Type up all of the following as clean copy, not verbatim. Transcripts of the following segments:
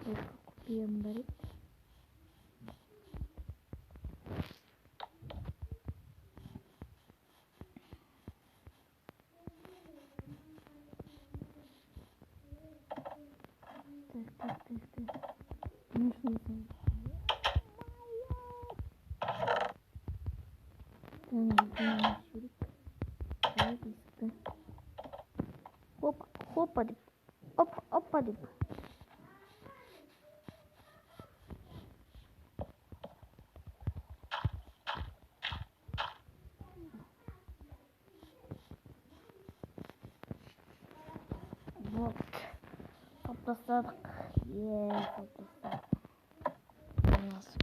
Kopayım bari. Hop hop hadi. Hop hop hadi. Bot. Toplasak. Yeah, toplasak. Nasıl?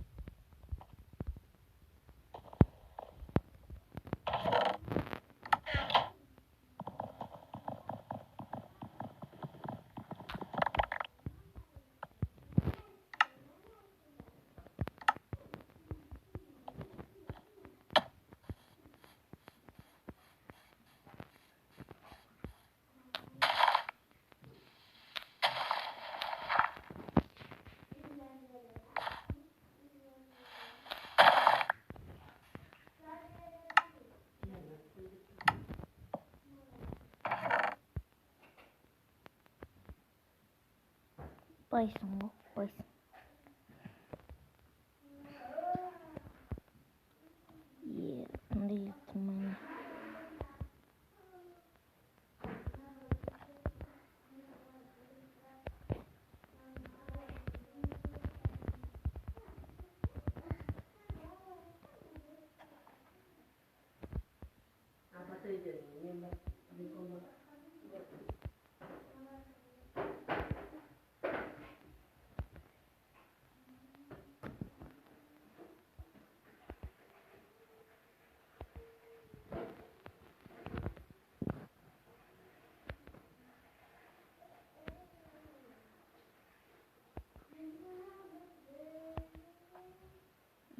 Bison bu. Bison. Yeah. Değil tamam.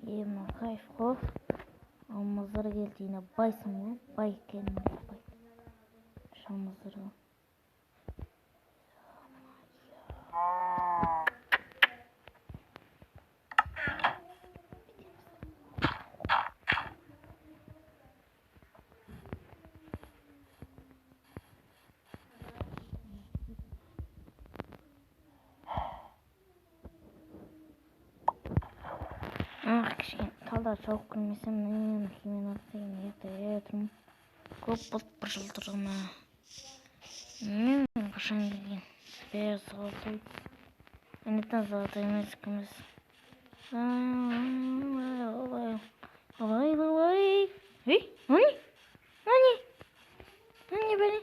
Yema kayfo. Almazlara geldi yine. Bison bu. Bay kendine bay. Şamazları. Talda çok gülmesem ne yemek yemeğini atayım yeter. Koput pırıldırına. Kaşan gideyim. Beyaz saltayım. Annetten saltayım eskimiz. Vay. Hey, hani beni?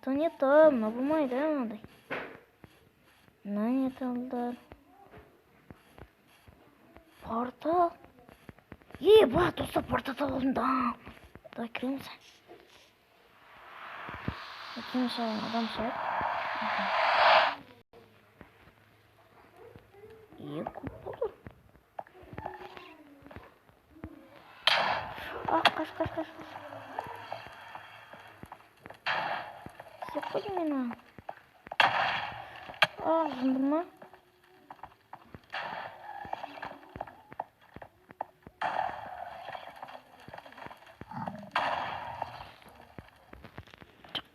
Neto, ne bulmaydı hadi. Ne yetaldı? Portal. İyi bak dosta portal oldu. Daha kırayım sen. Bakayım şey adam şey. İyi kupalı. Ah kaç. Yapayım beni. Ah zımbırma.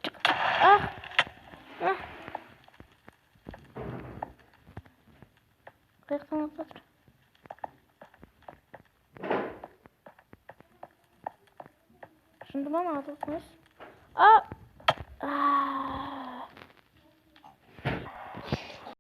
Çık. Ah. Kırktan atlatır. Şimdi bana atlatmış. Ah.